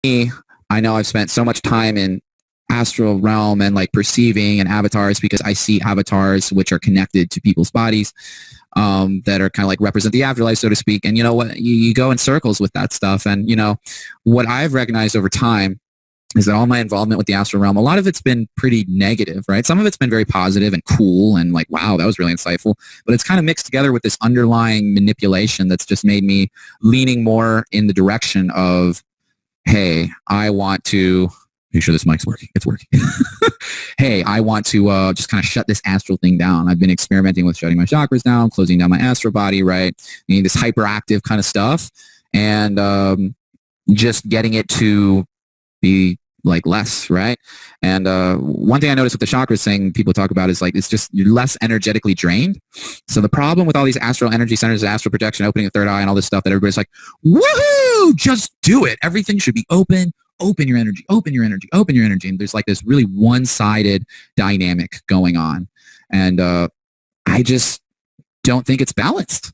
me, I know I've spent so much time in astral realm and like perceiving and avatars because I see avatars which are connected to people's bodies that are kind of like represent the afterlife, so to speak. And you know what, you go in circles with that stuff. And you know, what I've recognized over time is that all my involvement with the astral realm, a lot of it's been pretty negative, right? Some of it's been very positive and cool and like, wow, that was really insightful. But it's kind of mixed together with this underlying manipulation that's just made me leaning more in the direction of, hey, I want to make sure this mic's working. It's working. Hey, I want to just kind of shut this astral thing down. I've been experimenting with shutting my chakras down, closing down my astral body, right? This hyperactive kind of stuff. And just getting it to be like less, right? And one thing I noticed with the chakras thing people talk about is like, it's just you're less energetically drained. So the problem with all these astral energy centers, astral projection, opening the third eye and all this stuff that everybody's like, woohoo, just do it. Everything should be open. Open your energy, open your energy, open your energy. And there's like this really one-sided dynamic going on. And I just don't think it's balanced.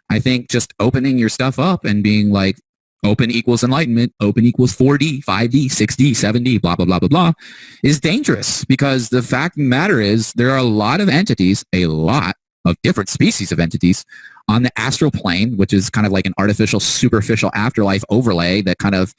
I think just opening your stuff up and being like, open equals enlightenment, open equals 4D, 5D, 6D, 7D, blah, blah, blah, blah, blah, is dangerous because the fact of the matter is there are a lot of entities, a lot of different species of entities on the astral plane, which is kind of like an artificial, superficial afterlife overlay that kind of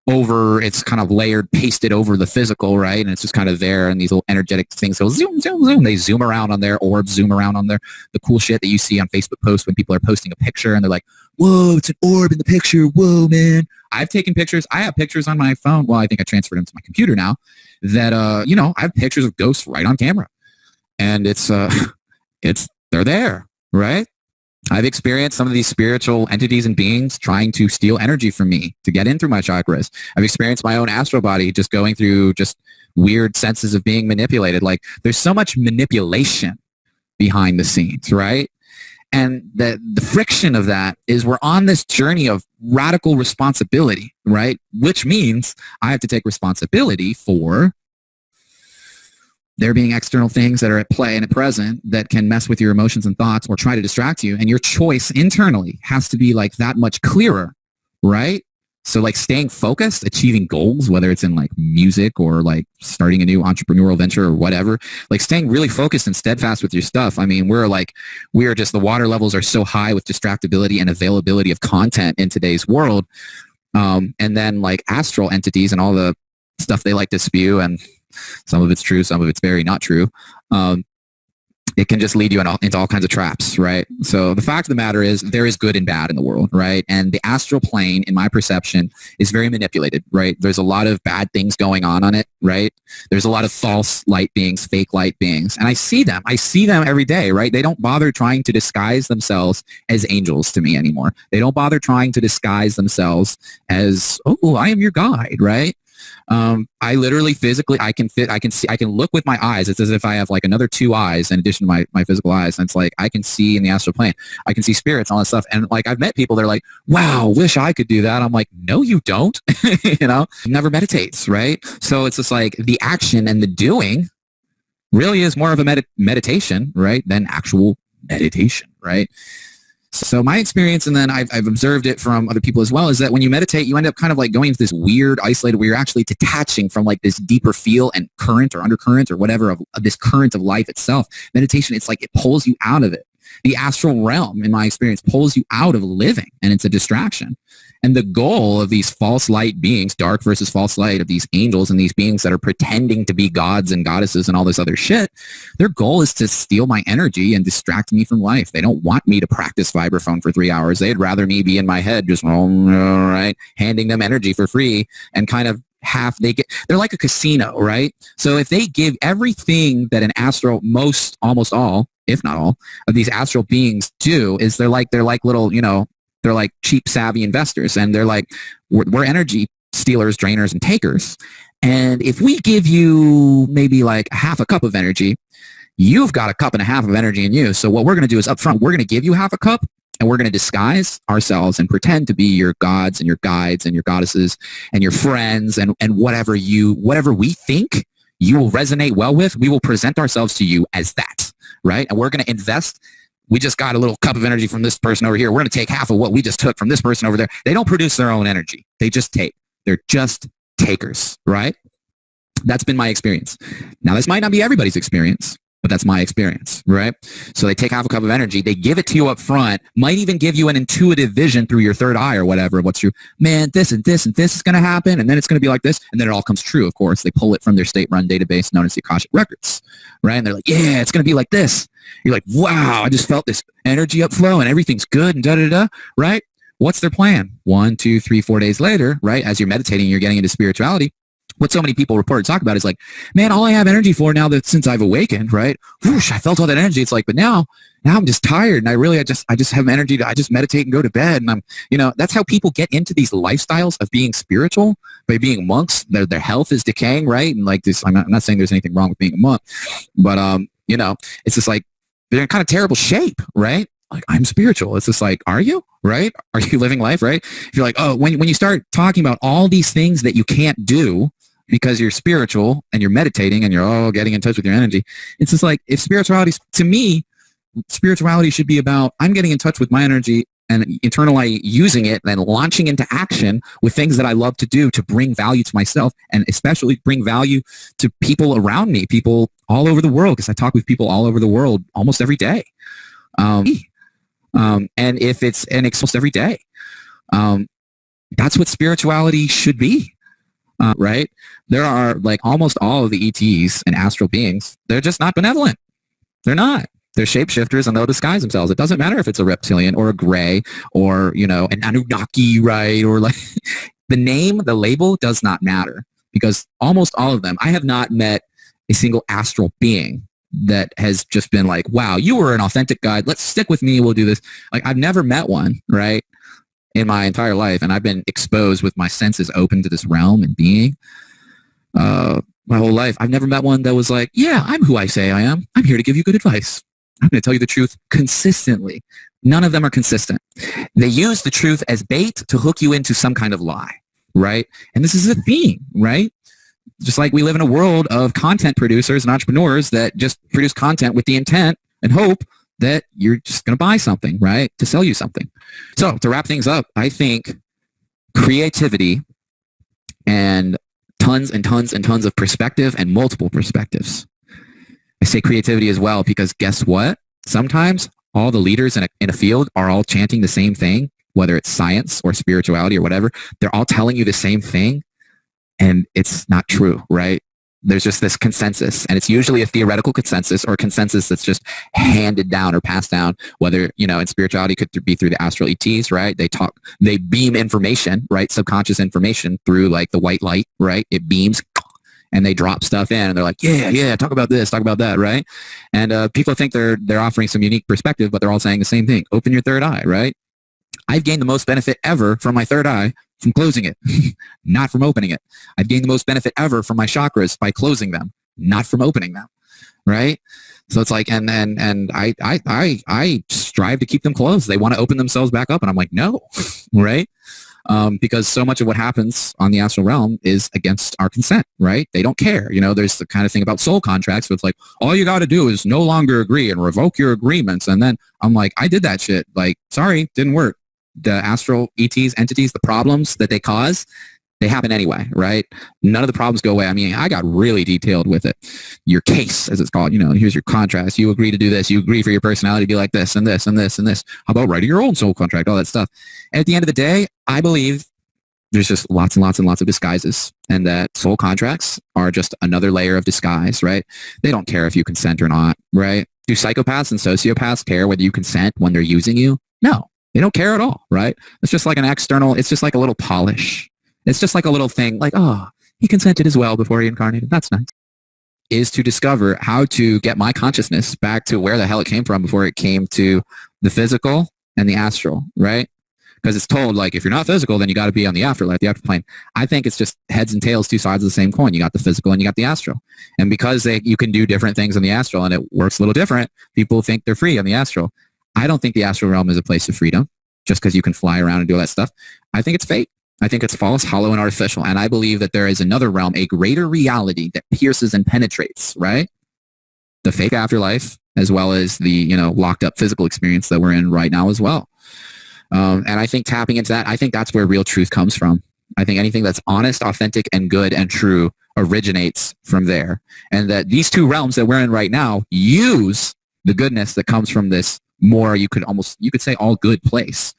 it's kind of layered, pasted over the physical, right? And it's just kind of there, and these little energetic things go zoom, zoom, zoom. They zoom around on their orbs, zoom around on the cool shit that you see on Facebook posts when people are posting a picture and they're like, whoa, it's an orb in the picture. Whoa, man. I've taken pictures. I have pictures on my phone. Well, I think I transferred them to my computer now that, you know, I have pictures of ghosts right on camera. And they're there, right? I've experienced some of these spiritual entities and beings trying to steal energy from me to get in through my chakras. I've experienced my own astral body just going through just weird senses of being manipulated. Like there's so much manipulation behind the scenes, right? And the friction of that is we're on this journey of radical responsibility, right? Which means I have to take responsibility for there being external things that are at play and at present that can mess with your emotions and thoughts or try to distract you. And your choice internally has to be like that much clearer, right? So like staying focused, achieving goals, whether it's in like music or like starting a new entrepreneurial venture or whatever, like staying really focused and steadfast with your stuff. I mean, the water levels are so high with distractibility and availability of content in today's world. And then like astral entities and all the stuff they like to spew, and some of it's true, some of it's very not true. It can just lead you into all kinds of traps, right? So the fact of the matter is there is good and bad in the world, right? And the astral plane, in my perception, is very manipulated, right? There's a lot of bad things going on it, right? There's a lot of false light beings, fake light beings. And I see them every day, right? They don't bother trying to disguise themselves as angels to me anymore. They don't bother trying to disguise themselves as, oh, I am your guide, right? I literally physically, I can look with my eyes. It's as if I have like another two eyes in addition to my physical eyes. And it's like, I can see in the astral plane, I can see spirits and all that stuff. And like, I've met people, they're like, wow, wish I could do that. I'm like, no, you don't, you know, never meditates. Right. So it's just like the action and the doing really is more of a meditation, right, than actual meditation. Right. So my experience, and then I've observed it from other people as well, is that when you meditate, you end up kind of like going into this weird, isolated, where you're actually detaching from like this deeper feel and current or undercurrent or whatever of this current of life itself. Meditation, it's like it pulls you out of it. The astral realm, in my experience, pulls you out of living, and it's a distraction. And the goal of these false light beings, dark versus false light, of these angels and these beings that are pretending to be gods and goddesses and all this other shit, their goal is to steal my energy and distract me from life. They don't want me to practice vibraphone for 3 hours. They'd rather me be in my head just, all right, handing them energy for free and kind of they're like a casino, right? So if they give everything that an astral, almost all, if not all, of these astral beings do, is they're like little, you know, they're like cheap, savvy investors, and they're like, we're energy stealers, drainers, and takers. And if we give you maybe like half a cup of energy, you've got a cup and a half of energy in you. So what we're going to do is up front, we're going to give you half a cup, and we're going to disguise ourselves and pretend to be your gods and your guides and your goddesses and your friends and whatever we think you will resonate well with, we will present ourselves to you as that, right? And we're going to invest. We just got a little cup of energy from this person over here. We're going to take half of what we just took from this person over there. They don't produce their own energy. They just take. They're just takers, right? That's been my experience. Now, this might not be everybody's experience, but that's my experience, right? So they take half a cup of energy, they give it to you up front, might even give you an intuitive vision through your third eye or whatever, what's true. Man, this and this and this is going to happen, and then it's going to be like this, and then it all comes true, of course. They pull it from their state-run database known as the Akashic Records, right? And they're like, yeah, it's going to be like this. You're like, wow, I just felt this energy upflow, and everything's good, and da-da-da, right? What's their plan? 1, 2, 3, 4 days later, right, as you're meditating, you're getting into spirituality, what so many people report and talk about is like, man, all I have energy for now that since I've awakened, right? Whoosh, I felt all that energy. It's like, but now I'm just tired, and I just have energy I just meditate and go to bed, and I'm, that's how people get into these lifestyles of being spiritual by being monks. Their health is decaying, right? And like this, I'm not saying there's anything wrong with being a monk, but it's just like they're in kind of terrible shape, right? Like, I'm spiritual. It's just like, are you? Right? Are you living life, right? If you're like, oh, when you start talking about all these things that you can't do because you're spiritual and you're meditating and you're getting in touch with your energy, it's just like, if to me, spirituality should be about, I'm getting in touch with my energy and internally using it and then launching into action with things that I love to do to bring value to myself and especially bring value to people around me, people all over the world, because I talk with people all over the world almost every day. And if it's almost every day, that's what spirituality should be, right? There are like almost all of the ETs and astral beings. They're just not benevolent. They're not. They're shapeshifters, and they'll disguise themselves. It doesn't matter if it's a reptilian or a gray or, an Anunnaki, right? Or like the label does not matter, because almost all of them, I have not met a single astral being that has just been like, wow, you were an authentic guide. Let's stick with me. We'll do this. Like, I've never met one, right, in my entire life. And I've been exposed with my senses open to this realm and being my whole life. I've never met one that was like, yeah, I'm who I say I am. I'm here to give you good advice. I'm going to tell you the truth consistently. None of them are consistent. They use the truth as bait to hook you into some kind of lie, right? And this is a theme, right? Just like we live in a world of content producers and entrepreneurs that just produce content with the intent and hope that you're just going to buy something, right? To sell you something. So to wrap things up, I think creativity and tons and tons and tons of perspective and multiple perspectives. I say creativity as well because guess what? Sometimes all the leaders in a field are all chanting the same thing, whether it's science or spirituality or whatever. They're all telling you the same thing. And it's not true, right? There's just this consensus, and it's usually a theoretical consensus or consensus that's just handed down or passed down, whether, in spirituality could be through the astral ETs, right? They beam information, right? Subconscious information through like the white light, right? It beams and they drop stuff in and they're like, yeah, talk about this, talk about that, right? And people think they're offering some unique perspective, but they're all saying the same thing. Open your third eye, right? I've gained the most benefit ever from my third eye from closing it, not from opening it. I've gained the most benefit ever from my chakras by closing them, not from opening them, right? So it's like, and I strive to keep them closed. They want to open themselves back up, and I'm like, no, right? Because so much of what happens on the astral realm is against our consent, right? They don't care. There's the kind of thing about soul contracts where it's like, all you got to do is no longer agree and revoke your agreements. And then I'm like, I did that shit. Like, sorry, didn't work. The astral ETs, entities, the problems that they cause, they happen anyway, right? None of the problems go away. I mean, I got really detailed with it. Your case, as it's called, here's your contrast. You agree to do this. You agree for your personality to be like this and this and this and this. How about writing your own soul contract, all that stuff. And at the end of the day, I believe there's just lots and lots and lots of disguises, and that soul contracts are just another layer of disguise, right? They don't care if you consent or not, right? Do psychopaths and sociopaths care whether you consent when they're using you? No. They don't care at all, right? It's just like an external, it's just like a little polish. It's just like a little thing like, oh, he consented as well before he incarnated. That's nice. Is to discover how to get my consciousness back to where the hell it came from before it came to the physical and the astral, right? Because it's told, like, if you're not physical, then you got to be on the afterlife, the afterplane. I think it's just heads and tails, two sides of the same coin. You got the physical and you got the astral. And because you can do different things on the astral and it works a little different, people think they're free on the astral. I don't think the astral realm is a place of freedom just because you can fly around and do all that stuff. I think it's fake. I think it's false, hollow, and artificial. And I believe that there is another realm, a greater reality that pierces and penetrates, right? The fake afterlife, as well as the, locked up physical experience that we're in right now as well. And I think tapping into that, I think that's where real truth comes from. I think anything that's honest, authentic, and good and true originates from there. And that these two realms that we're in right now use the goodness that comes from this more, you could say all good place.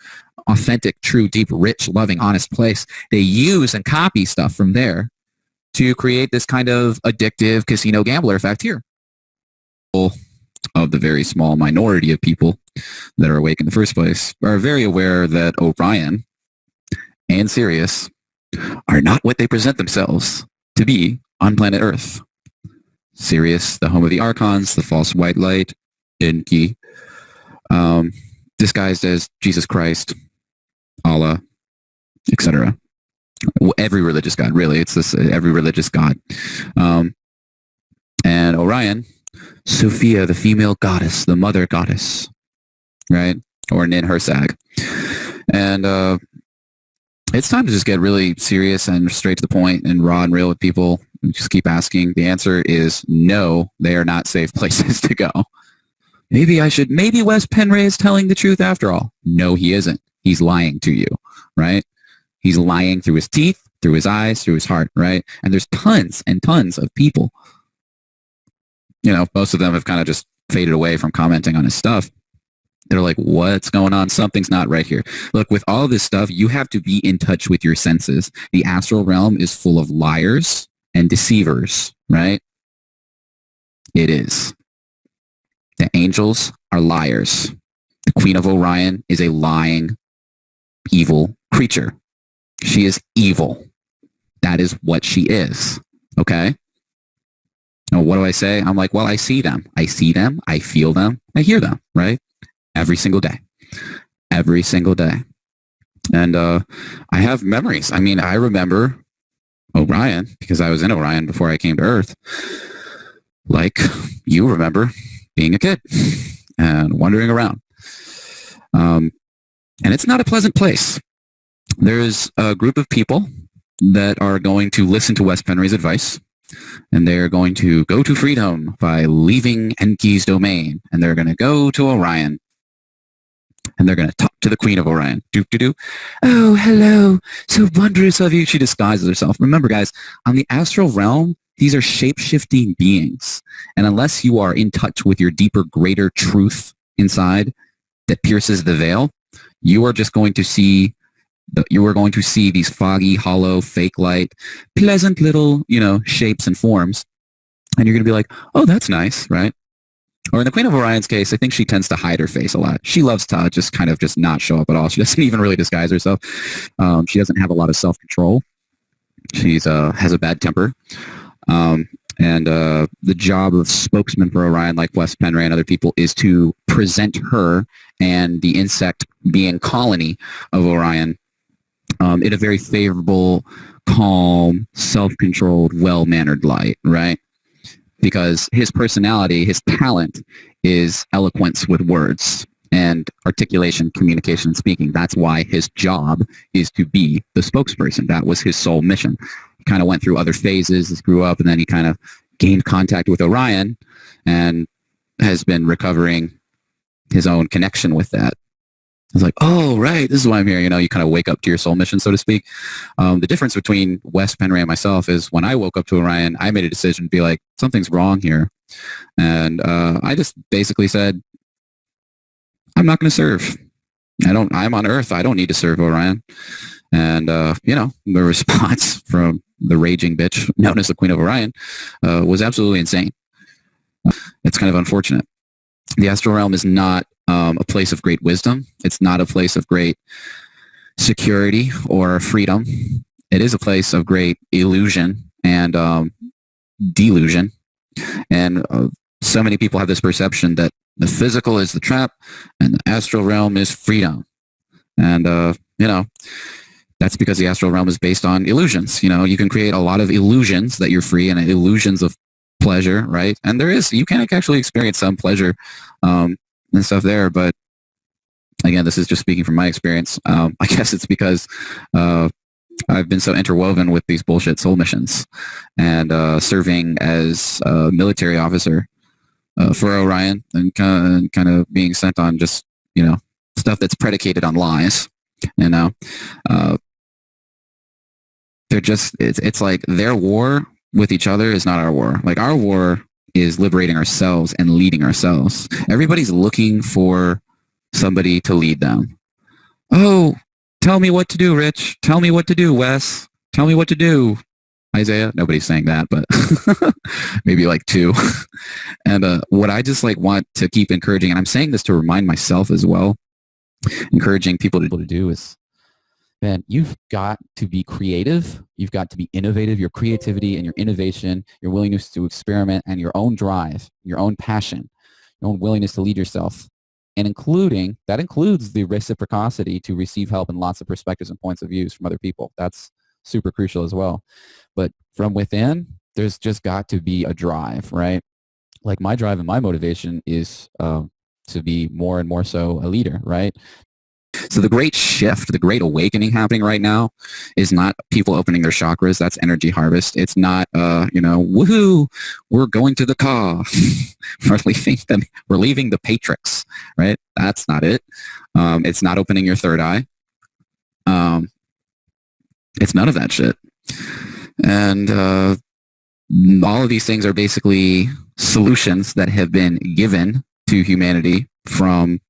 Authentic, true, deep, rich, loving, honest place. They use and copy stuff from there to create this kind of addictive casino gambler effect here. Of the very small minority of people that are awake in the first place are very aware that Orion and Sirius are not what they present themselves to be on planet Earth. Sirius, the home of the Archons, the false white light, Enki, disguised as Jesus Christ, Allah, etc. Every religious god, really. It's this every religious god. And Orion, Sophia, the female goddess, the mother goddess, right? Or Nin Hersag. And it's time to just get really serious and straight to the point and raw and real with people. Just keep asking. The answer is no, they are not safe places to go. Maybe Wes Penre is telling the truth after all. No, he isn't. He's lying to you, right? He's lying through his teeth, through his eyes, through his heart, right? And there's tons and tons of people. Most of them have kind of just faded away from commenting on his stuff. They're like, what's going on? Something's not right here. Look, with all this stuff, you have to be in touch with your senses. The astral realm is full of liars and deceivers, right? It is. The angels are liars. The Queen of Orion is a lying, evil creature. She is evil. That is what she is, okay? Now, what do I say? I'm like, well, I see them. I see them. I feel them. I hear them, right? Every single day. Every single day. And I have memories. I mean, I remember Orion because I was in Orion before I came to Earth. Like you remember being a kid and wandering around. And it's not a pleasant place. There's a group of people that are going to listen to Wes Penre's advice, and they're going to go to freedom by leaving Enki's domain, and they're going to go to Orion, and they're going to talk to the Queen of Orion. Do-do-do. Oh, hello. So wondrous of you. She disguises herself. Remember, guys, on the astral realm, these are shape-shifting beings, and unless you are in touch with your deeper, greater truth inside that pierces the veil, you are just going to see these foggy, hollow, fake light, pleasant little, shapes and forms. And you're going to be like, oh, that's nice, right? Or in the Queen of Orion's case, I think she tends to hide her face a lot. She loves to just kind of just not show up at all. She doesn't even really disguise herself. She doesn't have a lot of self-control. She's has a bad temper. And the job of spokesman for Orion, like Wes Penre and other people, is to present her and the insect being colony of Orion in a very favorable, calm, self-controlled, well-mannered light, right? Because his personality, his talent is eloquence with words and articulation, communication, speaking. That's why his job is to be the spokesperson. That was his sole mission. He kind of went through other phases, he grew up, and then he kind of gained contact with Orion and has been recovering his own connection with that. It's like, oh, right, this is why I'm here. You kind of wake up to your soul mission, so to speak. The difference between Wes Penre and myself is when I woke up to Orion, I made a decision to be like, something's wrong here. And I just basically said, I'm not going to serve. I'm on Earth. I don't need to serve Orion. And, the response from the raging bitch known as the Queen of Orion was absolutely insane. It's kind of unfortunate. The astral realm is not a place of great wisdom. It's not a place of great security or freedom. It is a place of great illusion and delusion. And so many people have this perception that the physical is the trap and the astral realm is freedom. And, that's because the astral realm is based on illusions. You can create a lot of illusions that you're free and illusions of pleasure, right? And you can actually experience some pleasure and stuff there. But again, this is just speaking from my experience. I guess it's because I've been so interwoven with these bullshit soul missions and serving as a military officer for Orion and kind of being sent on just, stuff that's predicated on lies, they're just, it's like their war with each other is not our war. Like our war is liberating ourselves and leading ourselves. Everybody's looking for somebody to lead them. Oh, tell me what to do, Rich. Tell me what to do, Wes. Tell me what to do, Isaiah. Nobody's saying that, but maybe like two. And what I just like want to keep encouraging, and I'm saying this to remind myself as well, encouraging people to do is, man, you've got to be creative. You've got to be innovative. Your creativity and your innovation, your willingness to experiment, and your own drive, your own passion, your own willingness to lead yourself. And that includes the reciprocity to receive help and lots of perspectives and points of views from other people. That's super crucial as well. But from within, there's just got to be a drive, right? Like my drive and my motivation is to be more and more so a leader, right? So the great shift, the great awakening happening right now is not people opening their chakras. That's energy harvest. It's not, woohoo, we're going to the car. We're leaving the Patrix, right? That's not it. It's not opening your third eye. It's none of that shit. And all of these things are basically solutions that have been given to humanity from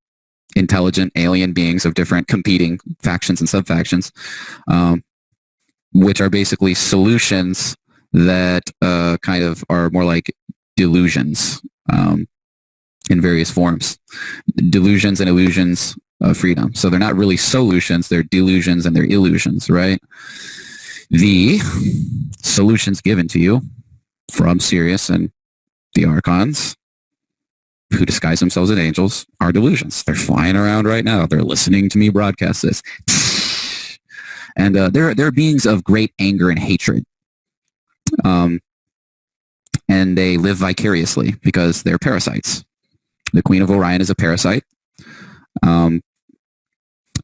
intelligent alien beings of different competing factions and sub-factions, which are basically solutions that kind of are more like delusions in various forms. Delusions and illusions of freedom. So they're not really solutions, they're delusions and they're illusions, right? The solutions given to you from Sirius and the Archons, who disguise themselves as angels, are delusions. They're flying around right now. They're listening to me broadcast this. And they're beings of great anger and hatred. And they live vicariously because they're parasites. The Queen of Orion is a parasite.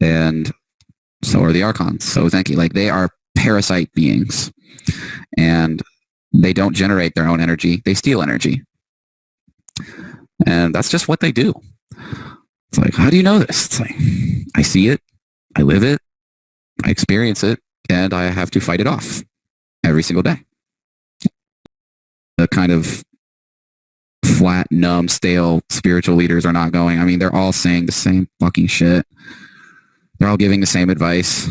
And so are the Archons. So thank you. Like they are parasite beings. And they don't generate their own energy. They steal energy. And that's just what they do. It's like, how do you know this? It's like, I see it, I live it, I experience it, and I have to fight it off every single day. The kind of flat, numb, stale spiritual leaders are not going. I mean, they're all saying the same fucking shit. They're all giving the same advice,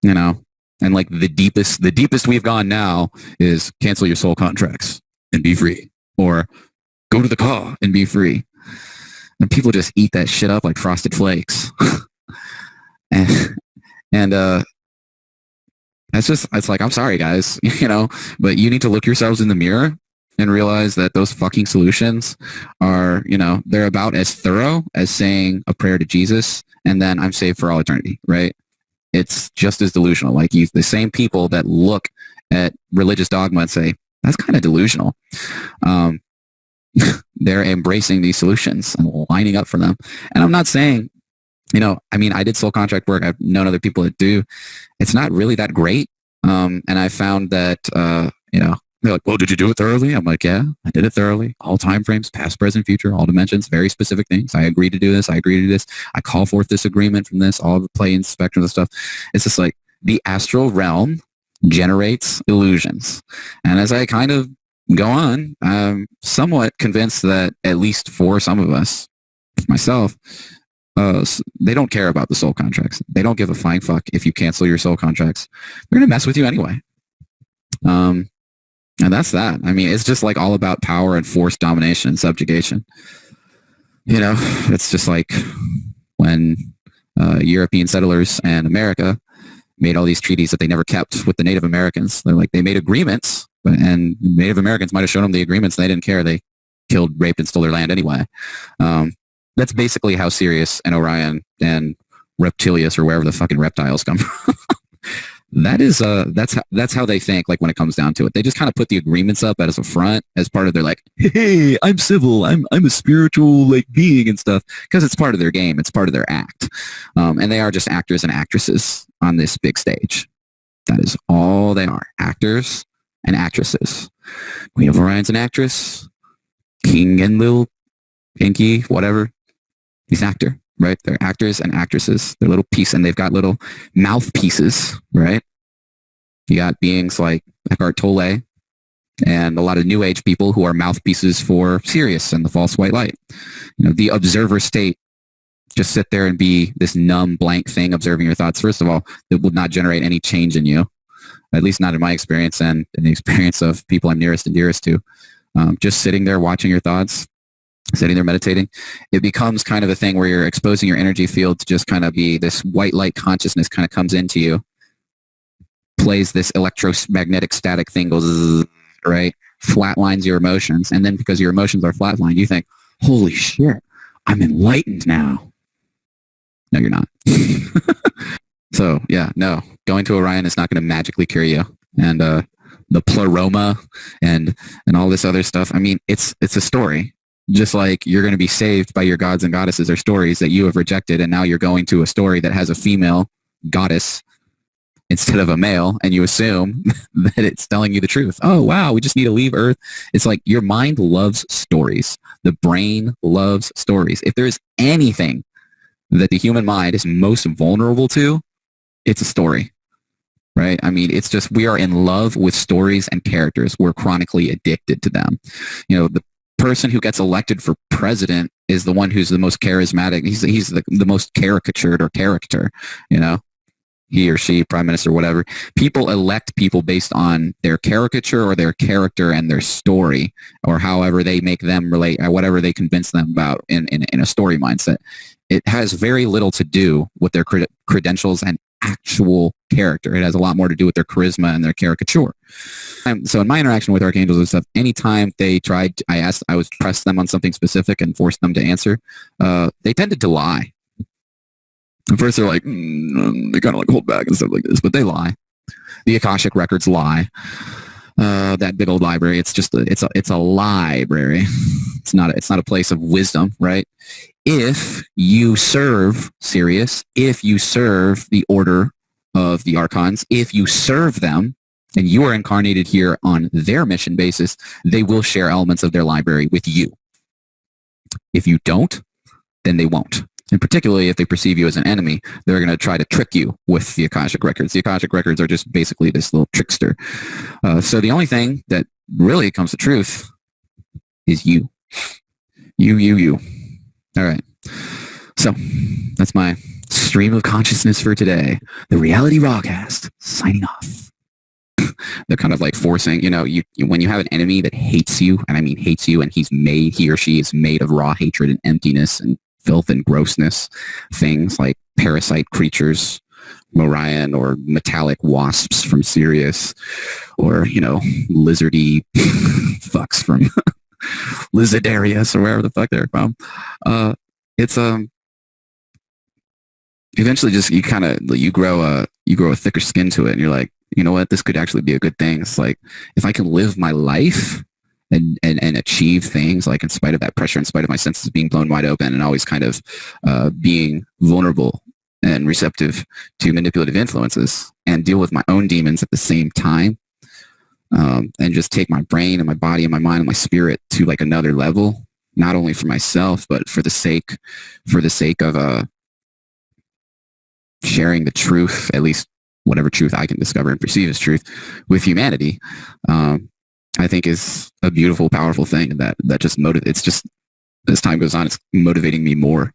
you know? And like the deepest we've gone now is cancel your soul contracts and be free. Or go to the car and be free. And people just eat that shit up like Frosted Flakes. and it's like, I'm sorry guys, but you need to look yourselves in the mirror and realize that those fucking solutions are, they're about as thorough as saying a prayer to Jesus and then I'm saved for all eternity, right? It's just as delusional. Like the same people that look at religious dogma and say, that's kind of delusional. They're embracing these solutions and lining up for them. And I'm not saying, I did soul contract work. I've known other people that do. It's not really that great. And I found that, they're like, well, did you do it thoroughly? I'm like, yeah, I did it thoroughly. All time frames, past, present, future, all dimensions, very specific things. I agree to do this. I agree to do this. I call forth this agreement from this, all the planes, spectrum of stuff. It's just like the astral realm generates illusions. And as I kind of go on, I'm somewhat convinced that at least for some of us, myself, they don't care about the soul contracts. They don't give a flying fuck if you cancel your soul contracts. They're going to mess with you anyway. And that's that. I mean, it's just like all about power and force, domination and subjugation. It's just like when European settlers and America made all these treaties that they never kept with the Native Americans. They're like, they made agreements, and Native Americans might have shown them the agreements and they didn't care. They killed, raped, and stole their land anyway. That's basically how Sirius and Orion and Reptilius or wherever the fucking reptiles come from. That's how they think, like when it comes down to it. They just kind of put the agreements up as a front, as part of their like, hey, I'm civil, I'm a spiritual like being and stuff, because it's part of their game, it's part of their act. And they are just actors and actresses on this big stage. That is all they are, actors and actresses. Queen of Orion's an actress, King and Lil Pinky, whatever, he's an actor. Right? They're actors and actresses. They're little piece, and they've got little mouthpieces, right? You got beings like Eckhart Tolle and a lot of New Age people who are mouthpieces for Sirius and the false white light. The observer state, just sit there and be this numb, blank thing observing your thoughts. First of all, it will not generate any change in you, at least not in my experience and in the experience of people I'm nearest and dearest to. Just sitting there watching your thoughts, sitting there meditating, it becomes kind of a thing where you're exposing your energy field to just kind of be this white light consciousness kind of comes into you, plays this electromagnetic static thing, goes, right? Flatlines your emotions. And then because your emotions are flatlined, you think, holy shit, I'm enlightened now. No, you're not. So yeah, no, going to Orion is not going to magically cure you. And the pleroma and all this other stuff. I mean, it's a story. Just like you're going to be saved by your gods and goddesses or stories that you have rejected, and now you're going to a story that has a female goddess instead of a male, and you assume that it's telling you the truth. Oh, wow, we just need to leave Earth. It's like your mind loves stories. The brain loves stories. If there's anything that the human mind is most vulnerable to, it's a story, right? I mean, it's just we are in love with stories and characters. We're chronically addicted to them. The person who gets elected for president is the one who's the most charismatic. He's the most caricatured or character, he or she, prime minister, whatever. People elect people based on their caricature or their character and their story, or however they make them relate, or whatever they convince them about in a story mindset. It has very little to do with their credentials and actual character. It has a lot more to do with their charisma and their caricature. So in my interaction with archangels and stuff, anytime they tried, I would press them on something specific and force them to answer, they tended to lie. At first they're like, they kind of like hold back and stuff like this, but they lie. The Akashic records lie. That big old library, it's a library. It's not a place of wisdom, right? If you serve Sirius, if you serve the order of the Archons, if you serve them, and you are incarnated here on their mission basis, they will share elements of their library with you. If you don't, then they won't. And particularly if they perceive you as an enemy, they're going to try to trick you with the Akashic records. The Akashic records are just basically this little trickster. So the only thing that really comes to truth is you. You. All right. So that's my stream of consciousness for today. The Reality Rawcast signing off. They're kind of like forcing, you when you have an enemy that hates you, and I mean hates you, and he or she is made of raw hatred and emptiness and filth and grossness, things like parasite creatures, Orion, or metallic wasps from Sirius, or, lizardy fucks from Lizardarius or wherever the fuck they're from. It's eventually just you grow a thicker skin to it, and you're like, you know what, this could actually be a good thing. It's like, if I can live my life and achieve things, like in spite of that pressure, in spite of my senses being blown wide open and always kind of being vulnerable and receptive to manipulative influences, and deal with my own demons at the same time, and just take my brain and my body and my mind and my spirit to like another level, not only for myself, but for the sake of sharing the truth, at least whatever truth I can discover and perceive as truth, with humanity, I think is a beautiful, powerful thing that just it's just, as time goes on, it's motivating me more.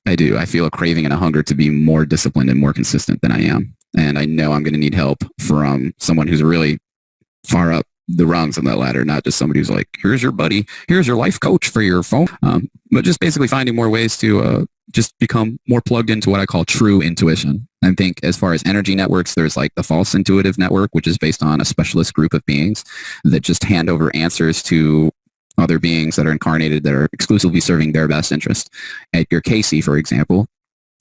I feel a craving and a hunger to be more disciplined and more consistent than I am. And I know I'm going to need help from someone who's really far up the rungs on that ladder, not just somebody who's like, here's your buddy, here's your life coach for your phone, but just basically finding more ways to just become more plugged into what I call true intuition. I think as far as energy networks, there's like the false intuitive network, which is based on a specialist group of beings that just hand over answers to other beings that are incarnated, that are exclusively serving their best interest. Edgar Casey, for example,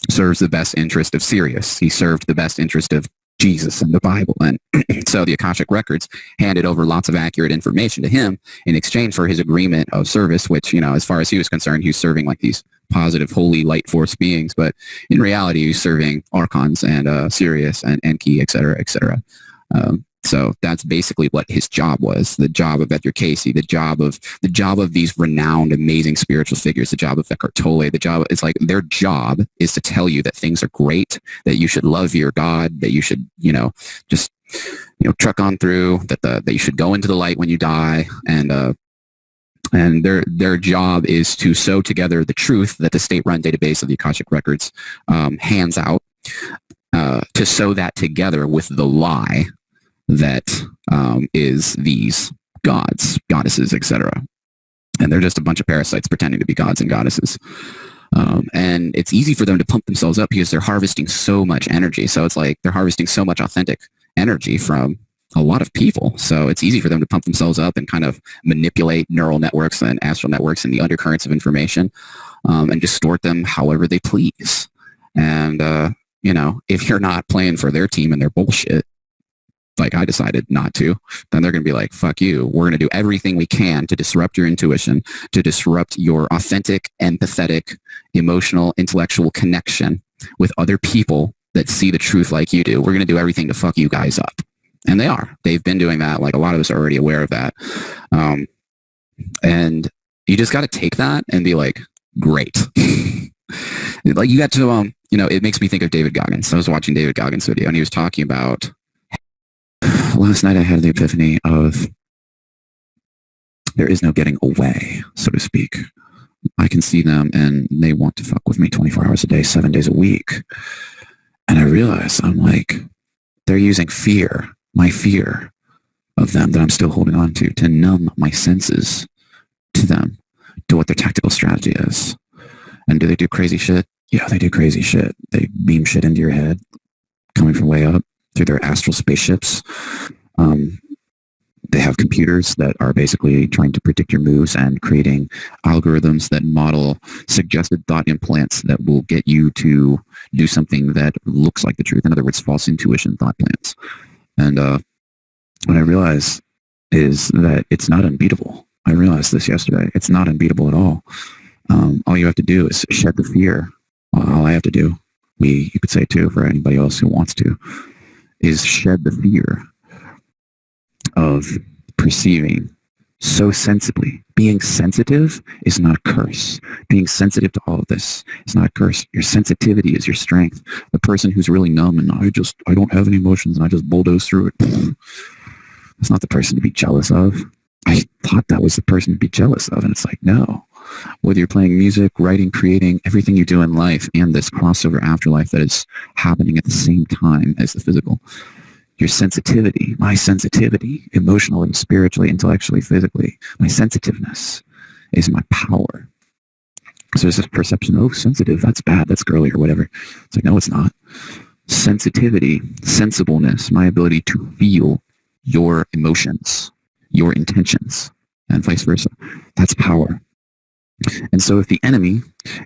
serves the best interest of Sirius. He served the best interest of Jesus and the Bible. And so the Akashic records handed over lots of accurate information to him in exchange for his agreement of service, which, as far as he was concerned, he was serving like these positive, holy light force beings. But in reality, he was serving Archons and Sirius and Enki, et cetera, et cetera. So that's basically what his job was. The job of Edgar Casey, the job of these renowned, amazing spiritual figures, the job of Eckhart Tolle, it's like their job is to tell you that things are great, that you should love your God, that you should, just, truck on through, that you should go into the light when you die. And their job is to sew together the truth that the state-run database of the Akashic Records hands out, to sew that together with the lie that is these gods, goddesses, etc. And they're just a bunch of parasites pretending to be gods and goddesses. And it's easy for them to pump themselves up because they're harvesting so much energy. So it's like they're harvesting so much authentic energy from a lot of people. So it's easy for them to pump themselves up and kind of manipulate neural networks and astral networks and the undercurrents of information, and distort them however they please. And, if you're not playing for their team and their bullshit, like I decided not to, then they're going to be like, fuck you. We're going to do everything we can to disrupt your intuition, to disrupt your authentic, empathetic, emotional, intellectual connection with other people that see the truth like you do. We're going to do everything to fuck you guys up. And they are. They've been doing that. Like, a lot of us are already aware of that. And you just got to take that and be like, great. Like, you got to, it makes me think of David Goggins. I was watching David Goggins' video, and he was talking about, last night I had the epiphany of there is no getting away, so to speak. I can see them, and they want to fuck with me 24 hours a day, 7 days a week. And I realize, I'm like, they're using fear, my fear of them that I'm still holding on to numb my senses to them, to what their tactical strategy is. And do they do crazy shit? Yeah, they do crazy shit. They beam shit into your head, coming from way up through their astral spaceships. They have computers that are basically trying to predict your moves and creating algorithms that model suggested thought implants that will get you to do something that looks like the truth. In other words, false intuition thought plans. And what I realized is that it's not unbeatable. I realized this yesterday. It's not unbeatable at all. All you have to do is shed the fear. All I have to do, you could say too, for anybody else who wants to, is shed the fear of perceiving so sensibly. Being sensitive is not a curse. Being sensitive to all of this is not a curse. Your sensitivity is your strength. The person who's really numb and I don't have any emotions and I just bulldoze through it, it's not the person to be jealous of. I thought that was the person to be jealous of, and it's like, no. Whether you're playing music, writing, creating, everything you do in life, and this crossover afterlife that is happening at the same time as the physical, your sensitivity, my sensitivity, emotionally, spiritually, intellectually, physically, my sensitiveness is my power. So there's this perception, oh, sensitive, that's bad, that's girly or whatever. It's like, no, it's not. Sensitivity, sensibleness, my ability to feel your emotions, your intentions, and vice versa. That's power. And so if the enemy,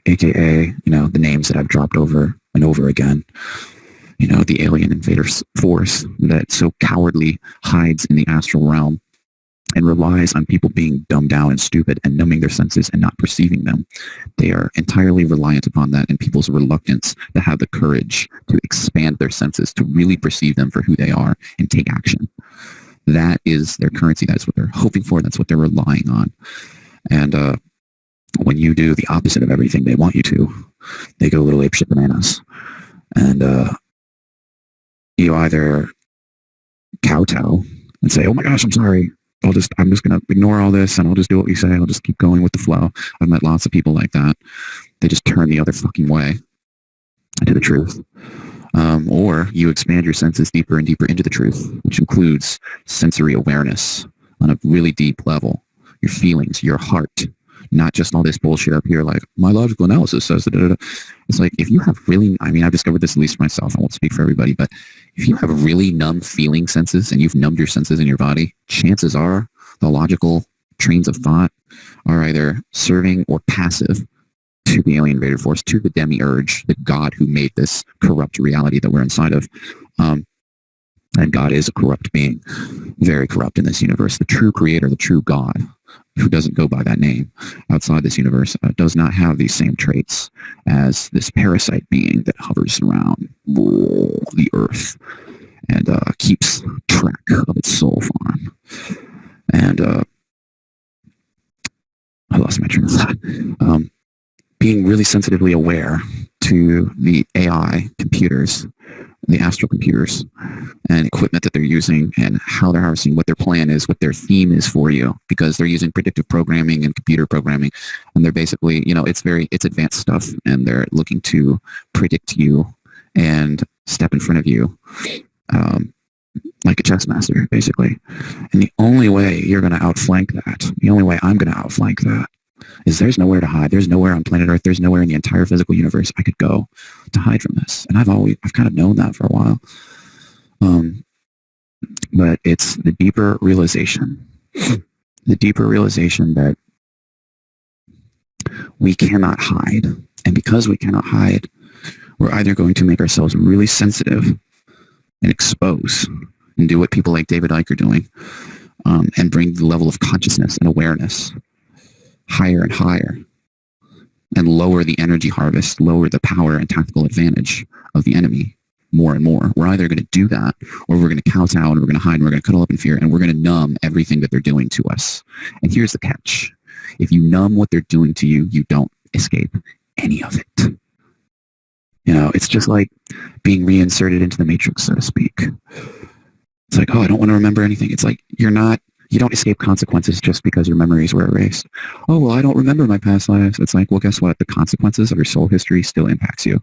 aka, the names that I've dropped over and over again, the alien invader force that so cowardly hides in the astral realm and relies on people being dumbed down and stupid and numbing their senses and not perceiving them, they are entirely reliant upon that and people's reluctance to have the courage to expand their senses, to really perceive them for who they are and take action. That is their currency. That's what they're hoping for. That's what they're relying on. And when you do the opposite of everything they want you to, they go a little apeshit bananas. And you either kowtow and say, oh my gosh, I'm sorry. I'm just going to ignore all this and I'll just do what you say. I'll just keep going with the flow. I've met lots of people like that. They just turn the other fucking way to the truth. Or you expand your senses deeper and deeper into the truth, which includes sensory awareness on a really deep level. Your feelings, your heart, not just all this bullshit up here like my logical analysis says that. It's like, if you have really, I've discovered this at least for myself, I won't speak for everybody, but if you have really numb feeling senses and you've numbed your senses in your body, chances are the logical trains of thought are either serving or passive to the alien invader force, to the demiurge, the God who made this corrupt reality that we're inside of. And God is a corrupt being, very corrupt in this universe. The true creator, the true God, who doesn't go by that name outside this universe, does not have these same traits as this parasite being that hovers around the earth and keeps track of its soul farm. And I lost my train of thought. Being really sensitively aware to the AI computers, the astral computers, and equipment that they're using, and how they're harvesting, what their plan is, what their theme is for you, because they're using predictive programming and computer programming, and they're basically, it's advanced stuff, and they're looking to predict you and step in front of you, like a chess master, basically. And the only way you're going to outflank that, the only way I'm going to outflank that, is there's nowhere to hide. There's nowhere on planet Earth. There's nowhere in the entire physical universe I could go to hide from this. And I've kind of known that for a while. But it's the deeper realization that we cannot hide. And because we cannot hide, we're either going to make ourselves really sensitive and expose and do what people like David Icke are doing, and bring the level of consciousness and awareness higher and higher, and lower the energy harvest, lower the power and tactical advantage of the enemy more and more. We're either going to do that, or we're going to kowtow, and we're going to hide, and we're going to cuddle up in fear, and we're going to numb everything that they're doing to us. And here's the catch. If you numb what they're doing to you, you don't escape any of it. It's just like being reinserted into the Matrix, so to speak. It's like, oh, I don't want to remember anything. It's like, you don't escape consequences just because your memories were erased. Oh, well, I don't remember my past lives. It's like, well, guess what? The consequences of your soul history still impacts you.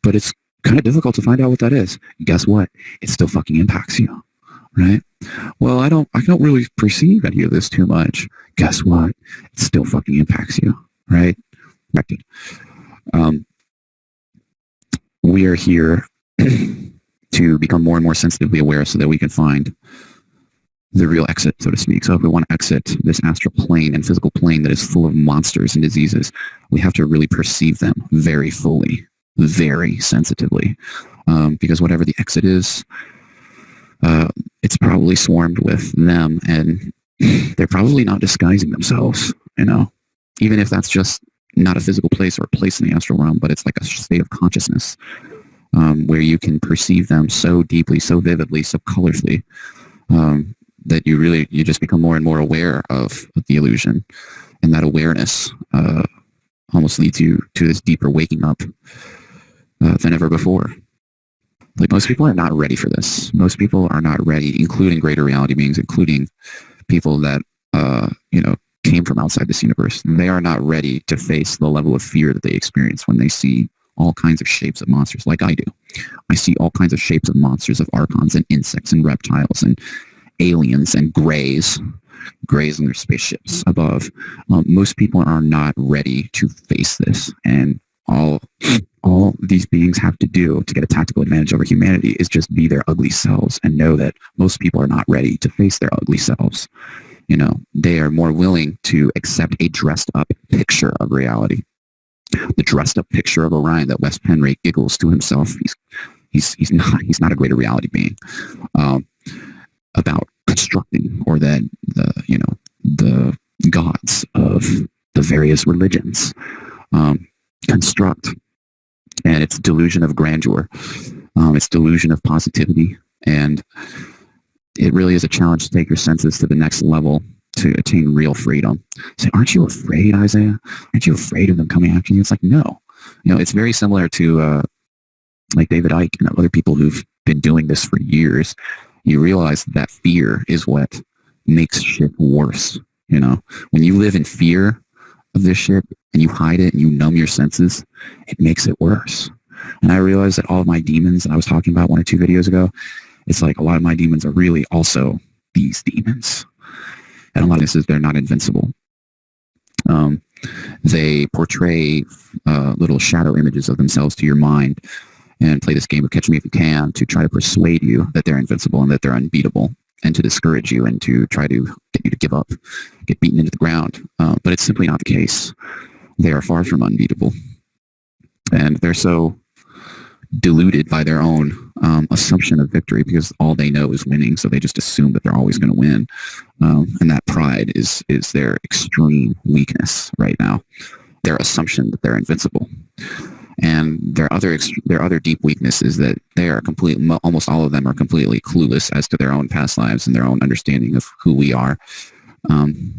But it's kind of difficult to find out what that is. Guess what? It still fucking impacts you, right? Well, I don't really perceive any of this too much. Guess what? It still fucking impacts you, right? Corrected. We are here to become more and more sensitively aware so that we can find the real exit, so to speak. So if we want to exit this astral plane and physical plane that is full of monsters and diseases, we have to really perceive them very fully, very sensitively, because whatever the exit is, it's probably swarmed with them, and they're probably not disguising themselves, even if that's just not a physical place or a place in the astral realm, but it's like a state of consciousness, where you can perceive them so deeply, so vividly, so colorfully, that you just become more and more aware of the illusion, and that awareness almost leads you to this deeper waking up than ever before. Like, most people are not ready for this. Most people are not ready, including greater reality beings, including people that came from outside this universe. They are not ready to face the level of fear that they experience when they see all kinds of shapes of monsters, like I do. I see all kinds of shapes of monsters, of archons and insects and reptiles and aliens and grays in their spaceships above. Most people are not ready to face this, and all these beings have to do to get a tactical advantage over humanity is just be their ugly selves, and know that most people are not ready to face their ugly selves. They are more willing to accept a dressed up picture of reality, the dressed up picture of Orion that Wes Penre giggles to himself. He's not a greater reality being, about constructing, or that the gods of the various religions construct, and its delusion of grandeur, its delusion of positivity. And it really is a challenge to take your senses to the next level to attain real freedom. Say, aren't you afraid, Isaiah? Aren't you afraid of them coming after you? It's like, no. It's very similar to like David Icke and other people who've been doing this for years. You realize that fear is what makes shit worse. When you live in fear of this shit and you hide it and you numb your senses, it makes it worse. And I realized that all of my demons that I was talking about 1 or 2 videos ago, it's like a lot of my demons are really also these demons. And a lot of this is they're not invincible. They portray little shadow images of themselves to your mind, and play this game of catch me if you can to try to persuade you that they're invincible and that they're unbeatable, and to discourage you and to try to get you to give up, get beaten into the ground. But it's simply not the case. They are far from unbeatable. And they're so deluded by their own assumption of victory, because all they know is winning, so they just assume that they're always going to win. And that pride is their extreme weakness right now, their assumption that they're invincible. And their other deep weakness is that they are almost all of them are completely clueless as to their own past lives and their own understanding of who we are.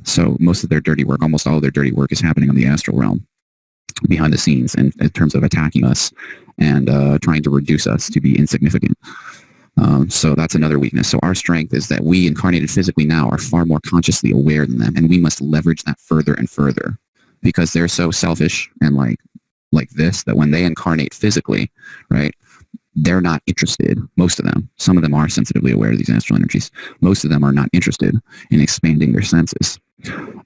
So most of their dirty work, almost all of their dirty work, is happening on the astral realm, behind the scenes, and in terms of attacking us and trying to reduce us to be insignificant. So that's another weakness. So our strength is that we, incarnated physically now, are far more consciously aware than them, and we must leverage that further and further, because they're so selfish and like this, that when they incarnate physically, right, they're not interested. Most of them, some of them are sensitively aware of these astral energies. Most of them are not interested in expanding their senses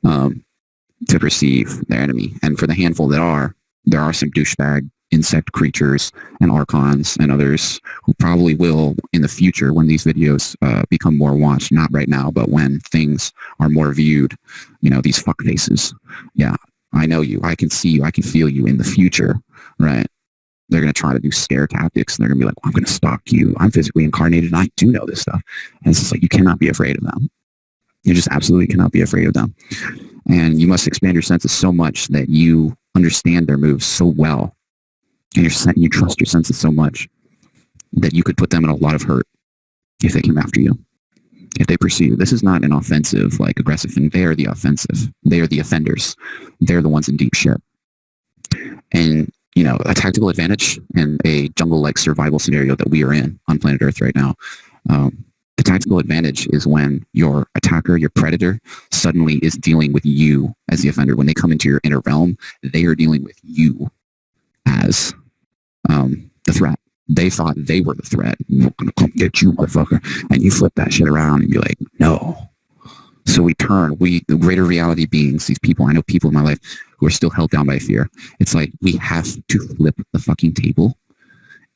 to perceive their enemy. And for the handful that are, there are some douchebag insect creatures and Archons and others who probably will in the future, when these videos become more watched, not right now, but when things are more viewed, these fuck faces. Yeah, I know you. I can see you. I can feel you in the future, right? They're going to try to do scare tactics, and they're going to be like, I'm going to stalk you. I'm physically incarnated, and I do know this stuff. And it's just like, you cannot be afraid of them. You just absolutely cannot be afraid of them. And you must expand your senses so much that you understand their moves so well, and you trust your senses so much that you could put them in a lot of hurt if they came after you. If they pursue you. This is not an offensive, aggressive thing. They are the offensive. They are the offenders. They're the ones in deep shit. And, a tactical advantage in a jungle-like survival scenario that we are in on planet Earth right now, the tactical advantage is when your attacker, your predator, suddenly is dealing with you as the offender. When they come into your inner realm, they are dealing with you as the threat. They thought they were the threat. We're going to come get you, motherfucker. And you flip that shit around and be like, no. So the greater reality beings, these people, I know people in my life who are still held down by fear. It's like we have to flip the fucking table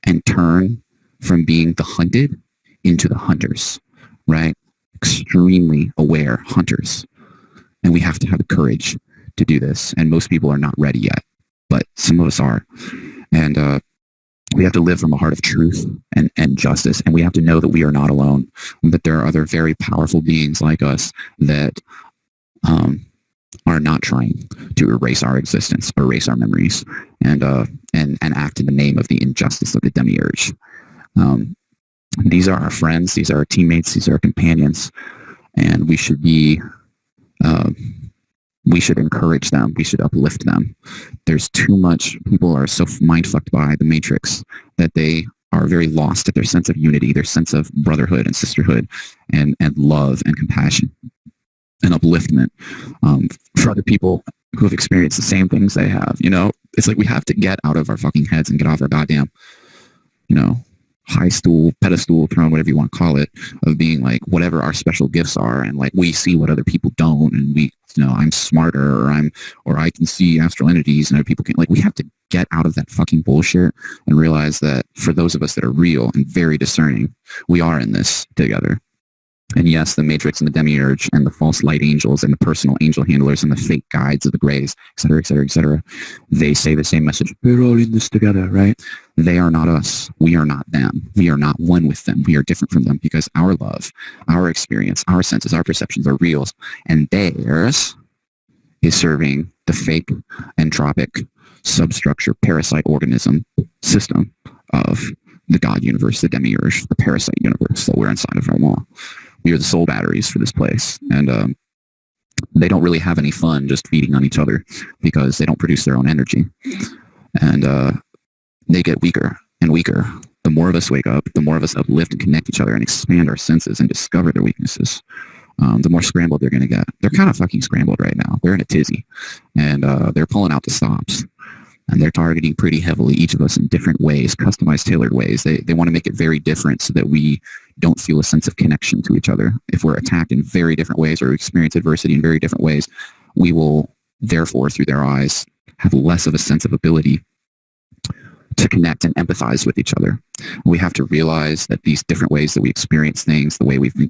and turn from being the hunted into the hunters, right? Extremely aware hunters. And we have to have the courage to do this. And most people are not ready yet, but some of us are. And we have to live from a heart of truth and justice. And we have to know that we are not alone, that there are other very powerful beings like us that are not trying to erase our existence, erase our memories, and act in the name of the injustice of the demiurge. These are our friends. These are our teammates. These are our companions. And we should encourage them. We should uplift them. There's too much. People are so mind-fucked by the Matrix that they are very lost at their sense of unity, their sense of brotherhood and sisterhood and love and compassion and upliftment for other people who have experienced the same things they have. It's like we have to get out of our fucking heads and get off our goddamn, high stool, pedestal, throne, whatever you want to call it, of being like whatever our special gifts are, and like we see what other people don't, and we, I'm smarter, or I can see astral entities and other people can't. Like, we have to get out of that fucking bullshit and realize that for those of us that are real and very discerning, we are in this together. And yes, the Matrix and the Demiurge and the false light angels and the personal angel handlers and the fake guides of the Greys, et cetera, et cetera, et cetera, they say the same message. We're all in this together, right? They are not us. We are not them. We are not one with them. We are different from them because our love, our experience, our senses, our perceptions are real. And theirs is serving the fake entropic substructure parasite organism system of the God universe, the Demiurge, the parasite universe that we're inside of right now. We are the soul batteries for this place. And they don't really have any fun just feeding on each other because they don't produce their own energy. And they get weaker and weaker. The more of us wake up, the more of us uplift and connect each other and expand our senses and discover their weaknesses, the more scrambled they're going to get. They're kind of fucking scrambled right now. They're in a tizzy. And they're pulling out the stops. And they're targeting pretty heavily each of us in different ways, customized, tailored ways. They want to make it very different so that we don't feel a sense of connection to each other. If we're attacked in very different ways or experience adversity in very different ways, we will, therefore, through their eyes, have less of a sense of ability to connect and empathize with each other. We have to realize that these different ways that we experience things, the way we've been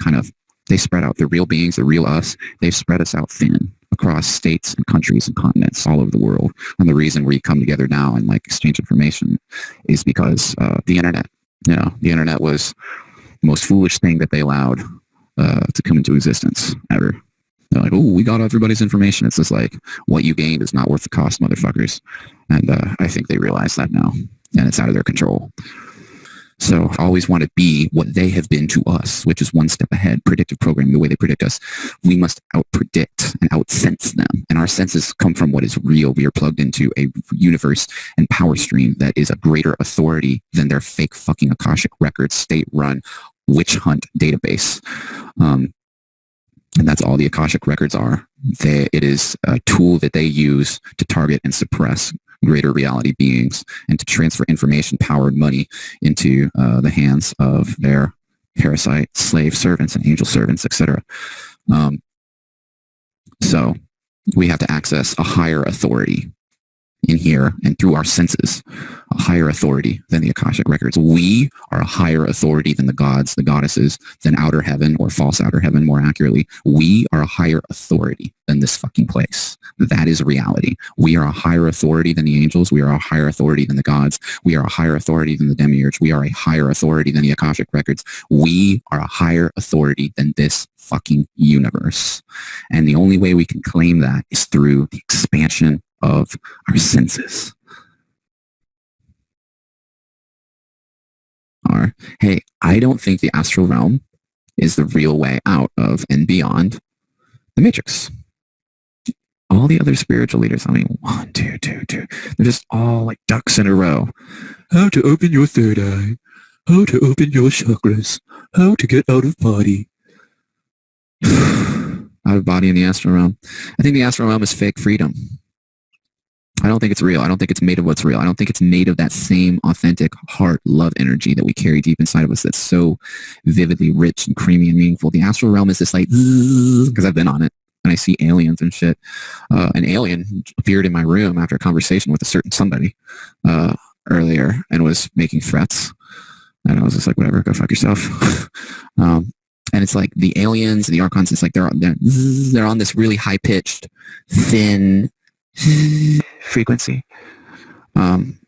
they spread out. The real beings, the real us, they've spread us out thin across states and countries and continents all over the world. And the reason we come together now and exchange information is because the internet. The internet was the most foolish thing that they allowed to come into existence ever. They're like, oh, we got everybody's information. It's just like, what you gained is not worth the cost, motherfuckers. And I think they realize that now, and it's out of their control. So I always want to be what they have been to us, which is one step ahead. Predictive programming, the way they predict us. We must out-predict and out-sense them. And our senses come from what is real. We are plugged into a universe and power stream that is a greater authority than their fake fucking Akashic Records, state-run witch hunt database. And that's all the Akashic Records are. It is a tool that they use to target and suppress greater reality beings and to transfer information, power, and money into the hands of their parasite slave servants and angel servants, etc. So we have to access a higher authority in here and through our senses, a higher authority than the Akashic Records. We are a higher authority than the gods, the goddesses, than outer heaven, or false outer heaven, more accurately. We are a higher authority than this fucking place. That is reality. We are a higher authority than the angels. We are a higher authority than the gods. We are a higher authority than the demiurge. We are a higher authority than the Akashic Records. We are a higher authority than this fucking universe. And the only way we can claim that is through the expansion of our senses. Hey, I don't think the astral realm is the real way out of and beyond the matrix. All the other spiritual leaders, I mean, 1, 2, 2, 2, they're just all like ducks in a row. How to open your third eye, how to open your chakras, how to get out of body. Out of body in the astral realm. I think the astral realm is fake freedom. I don't think it's real. I don't think it's made of what's real. I don't think it's made of that same authentic heart love energy that we carry deep inside of us that's so vividly rich and creamy and meaningful. The astral realm is just like, because I've been on it and I see aliens and shit. An alien appeared in my room after a conversation with a certain somebody earlier and was making threats. And I was just like, whatever, go fuck yourself. And it's like the aliens and the Archons, it's like they're on this really high-pitched, thin frequency. And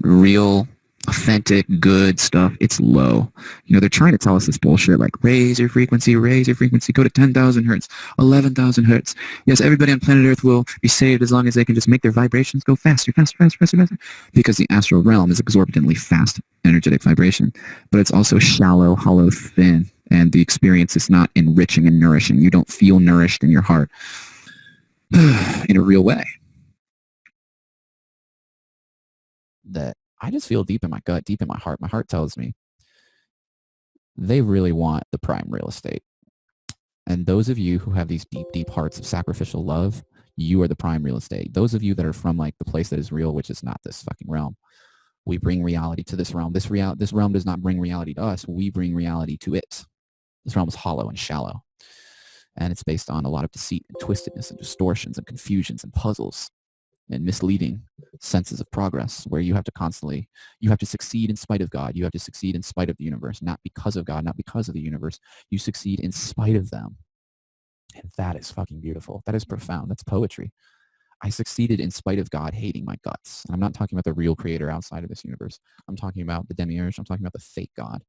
real, authentic, good stuff, it's low. You know, they're trying to tell us this bullshit, like raise your frequency, go to 10,000 hertz, 11,000 hertz. Yes, everybody on planet Earth will be saved as long as they can just make their vibrations go faster. Because the astral realm is exorbitantly fast energetic vibration, but it's also shallow, hollow, thin, and the experience is not enriching and nourishing. You don't feel nourished in your heart in a real way. That I just feel deep in my gut, deep in my heart. My heart tells me they really want the prime real estate. And those of you who have these deep, deep hearts of sacrificial love, you are the prime real estate. Those of you that are from like the place that is real, which is not this fucking realm. We bring reality to this realm. This realm does not bring reality to us. We bring reality to it. This realm is hollow and shallow. And it's based on a lot of deceit and twistedness and distortions and confusions and puzzles and misleading senses of progress where you have to succeed in spite of God. You have to succeed in spite of the universe, not because of God, not because of the universe. You succeed in spite of them. And that is fucking beautiful. That is profound. That's poetry. I succeeded in spite of God hating my guts. And I'm not talking about the real creator outside of this universe. I'm talking about the demiurge. I'm talking about the fake God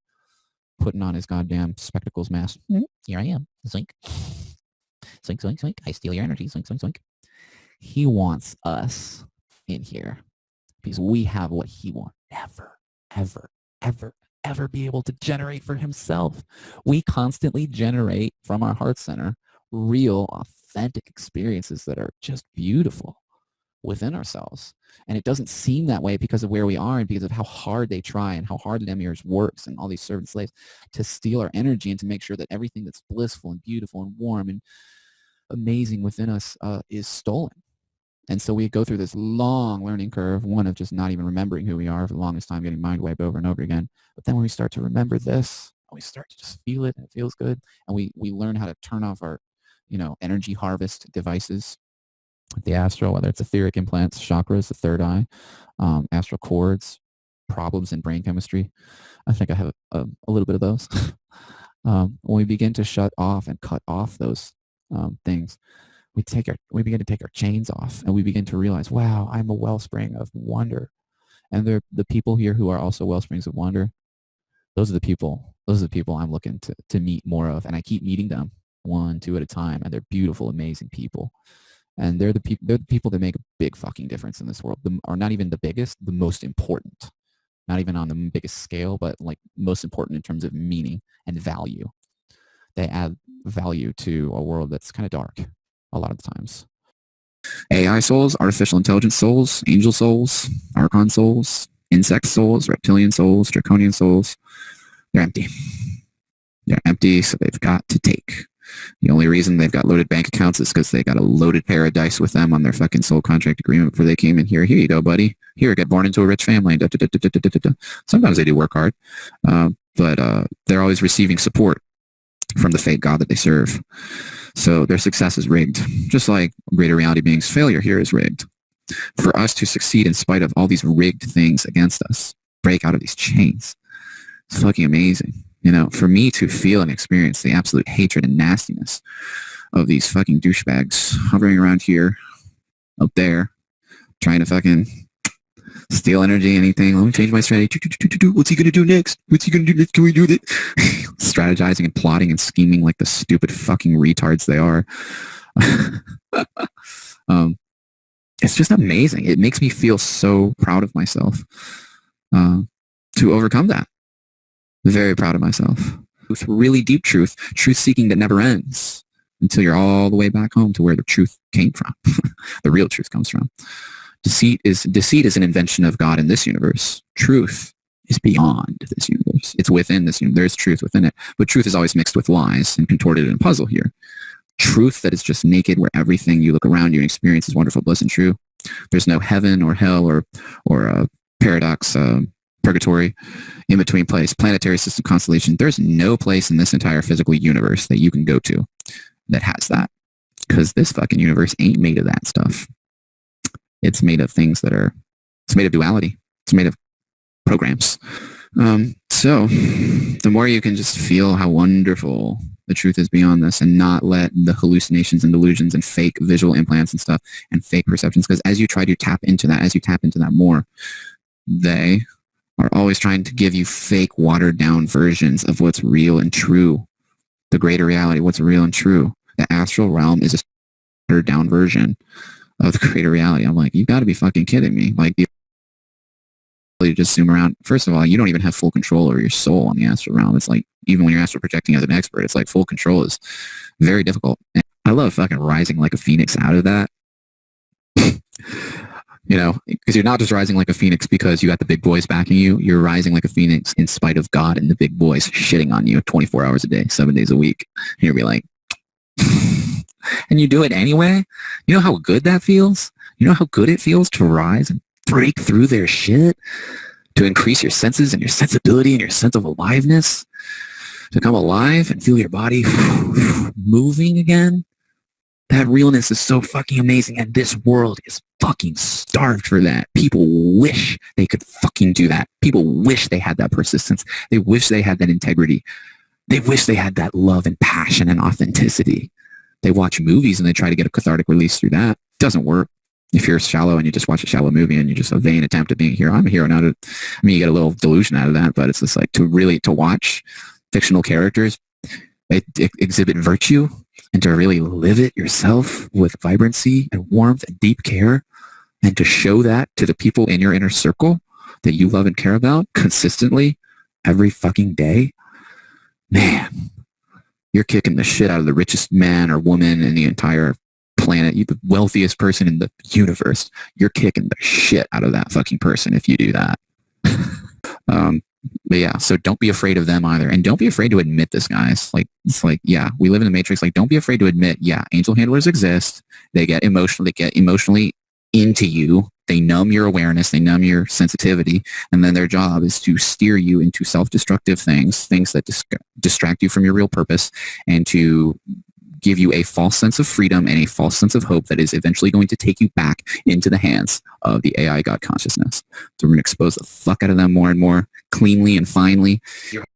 putting on his goddamn spectacles mask. Here I am. Zoink. Zoink, zoink, zoink. I steal your energy. Zoink, zoink, zoink. He wants us in here because we have what he won't ever, ever, ever, ever be able to generate for himself. We constantly generate from our heart center real, authentic experiences that are just beautiful within ourselves. And it doesn't seem that way because of where we are and because of how hard they try and how hard the demiurge works and all these servant slaves to steal our energy and to make sure that everything that's blissful and beautiful and warm and amazing within us is stolen. And so we go through this long learning curve, one of just not even remembering who we are for the longest time, getting mind wiped over and over again. But then when we start to remember this, we start to just feel it and it feels good. And we learn how to turn off our, energy harvest devices, the astral, whether it's etheric implants, chakras, the third eye, astral cords, problems in brain chemistry. I think I have a little bit of those. When we begin to shut off and cut off those things, we begin to take our chains off and we begin to realize, wow, I'm a wellspring of wonder. And the people here who are also wellsprings of wonder, those are the people I'm looking to meet more of. And I keep meeting them. one, two at a time, and they're beautiful, amazing people. And they're the people that make a big fucking difference in this world. Are not even the biggest, the most important. Not even on the biggest scale, but like most important in terms of meaning and value. They add value to a world that's kind of dark a lot of the times. AI souls, artificial intelligence souls, angel souls, Archon souls, insect souls, reptilian souls, draconian souls, they're empty. They're empty, so they've got to take. The only reason they've got loaded bank accounts is because they got a loaded paradise with them on their fucking soul contract agreement before they came in here. Here you go, buddy. Here, get born into a rich family. Da, da, da, da, da, da, da. Sometimes they do work hard, but they're always receiving support from the fake god that they serve. So their success is rigged, just like greater reality beings' failure here is rigged. For us to succeed in spite of all these rigged things against us, break out of these chains, it's fucking amazing. You know, for me to feel and experience the absolute hatred and nastiness of these fucking douchebags hovering around here, up there, trying to fucking steal energy, anything. Let me change my strategy. What's he going to do next? What's he going to do next? Can we do that? Strategizing and plotting and scheming like the stupid fucking retards they are. It's just amazing. It makes me feel so proud of myself to overcome that. Very proud of myself. With really deep truth, truth seeking that never ends until you're all the way back home to where the truth came from. The real truth comes from. Deceit is an invention of God in this universe. Truth is beyond this universe. It's within this universe. There's truth within it. But truth is always mixed with lies and contorted in a puzzle here. Truth that is just naked, where everything you look around you and experience is wonderful, bliss, and true. There's no heaven or hell or paradox, purgatory, in between place, planetary system, constellation. There's no place in this entire physical universe that you can go to that has that, because this fucking universe ain't made of that stuff. It's made of things it's made of duality. It's made of programs. So the more you can just feel how wonderful the truth is beyond this, and not let the hallucinations and delusions and fake visual implants and stuff and fake perceptions, because as you try to tap into that more, they are always trying to give you fake, watered down versions of what's real and true. The greater reality, what's real and true. The astral realm is a watered down version of the greater reality. I'm like, you got to be fucking kidding me. Like, the ability to just zoom around. First of all, you don't even have full control over your soul on the astral realm. It's like, even when you're astral projecting as an expert, it's like full control is very difficult. And I love fucking rising like a phoenix out of that. You know, because you're not just rising like a phoenix because you got the big boys backing you. You're rising like a phoenix in spite of God and the big boys shitting on you 24 hours a day, 7 days a week. And you'll be like, and you do it anyway? You know how good that feels? You know how good it feels to rise and break through their shit? To increase your senses and your sensibility and your sense of aliveness? To come alive and feel your body moving again? That realness is so fucking amazing, and this world is fucking starved for that. People wish they could fucking do that. People wish they had that persistence. They wish they had that integrity. They wish they had that love and passion and authenticity. They watch movies and they try to get a cathartic release through that. It doesn't work. If you're shallow and you just watch a shallow movie and you're just a vain attempt at being a hero, I'm a hero now. You get a little delusion out of that, but it's just like to watch fictional characters exhibit virtue and to really live it yourself with vibrancy and warmth and deep care, and to show that to the people in your inner circle that you love and care about consistently every fucking day. Man, you're kicking the shit out of the richest man or woman in the entire planet. You're the wealthiest person in the universe. You're kicking the shit out of that fucking person if you do that. But yeah, so don't be afraid of them either. And don't be afraid to admit this, guys. Like, it's like, yeah, we live in the Matrix. Like, don't be afraid to admit, yeah, angel handlers exist. They get emotionally into you. They numb your awareness. They numb your sensitivity. And then their job is to steer you into self-destructive things that distract you from your real purpose, and to give you a false sense of freedom and a false sense of hope that is eventually going to take you back into the hands of the AI God consciousness. So we're going to expose the fuck out of them more and more, cleanly and finely.